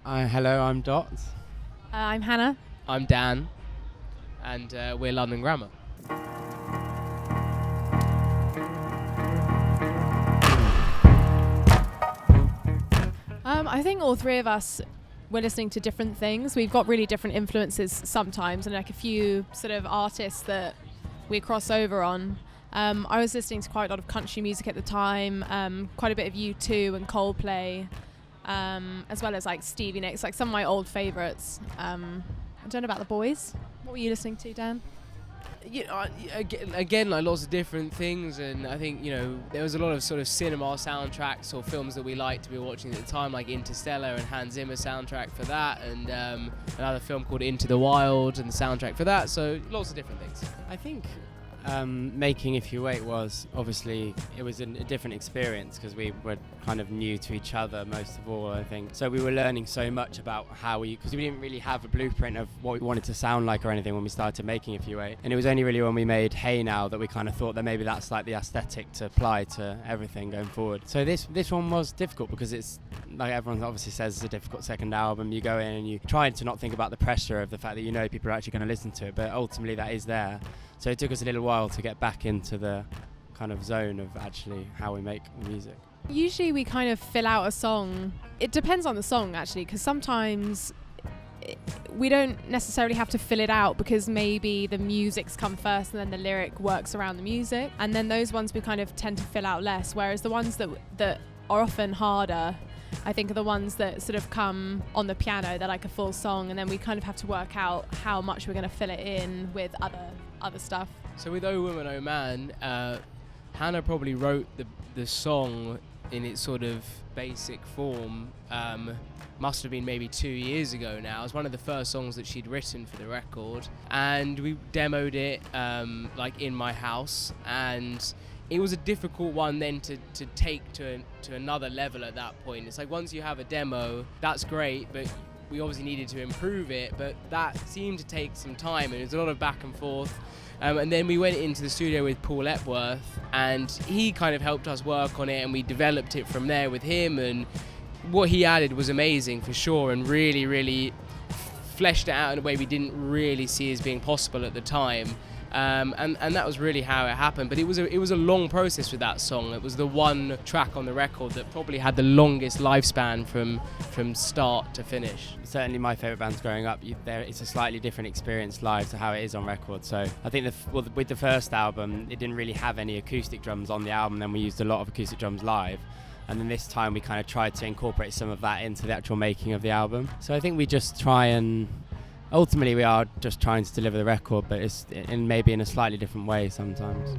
Hello, I'm Dot. I'm Hannah. I'm Dan, and we're London Grammar. I think all three of us were listening to different things. We've got really different influences sometimes, and like a few sort of artists that we cross over on. I was listening to quite a lot of country music at the time, quite a bit of U2 and Coldplay, as well as like Stevie Nicks, like some of my old favourites. I don't know about the boys. What were you listening to, Dan? Again, like lots of different things, and I think there was a lot of sort of cinema soundtracks or films that we liked to be watching at the time, like Interstellar and Hans Zimmer soundtrack for that, and another film called Into the Wild and the soundtrack for that. So lots of different things. I think making If You Wait was obviously it was a different experience because we were kind of new to each other most of all, I think. So we were learning so much about because we didn't really have a blueprint of what we wanted to sound like or anything when we started making If You Wait. And it was only really when we made Hey Now that we kind of thought that maybe that's like the aesthetic to apply to everything going forward. So this one was difficult because it's like everyone obviously says it's a difficult second album. You go in and you try to not think about the pressure of the fact that people are actually going to listen to it, but ultimately that is there. So it took us a little while to get back into the kind of zone of actually how we make the music. Usually we kind of fill out a song. It depends on the song actually, because sometimes we don't necessarily have to fill it out because maybe the music's come first and then the lyric works around the music, and then those ones we kind of tend to fill out less, whereas the ones that are often harder I think are the ones that sort of come on the piano. They're like a full song, and then we kind of have to work out how much we're going to fill it in with other stuff. So with Oh Woman, Oh Man, Hannah probably wrote the song in its sort of basic form. Must have been maybe 2 years ago now. It was one of the first songs that she'd written for the record, and we demoed it like in my house, and it was a difficult one then to take to another level at that point. It's like once you have a demo, that's great, but we obviously needed to improve it, but that seemed to take some time, and it was a lot of back and forth. And then we went into the studio with Paul Epworth, and he kind of helped us work on it, and we developed it from there with him, and what he added was amazing for sure, and really, really fleshed it out in a way we didn't really see as being possible at the time. And that was really how it happened. But it was a long process with that song. It was the one track on the record that probably had the longest lifespan from start to finish. Certainly my favourite bands growing up, it's a slightly different experience live to how it is on record. So I think with the first album, it didn't really have any acoustic drums on the album, then we used a lot of acoustic drums live. And then this time we kind of tried to incorporate some of that into the actual making of the album. So I think we just try and ultimately we are just trying to deliver the record, but it's maybe in a slightly different way sometimes.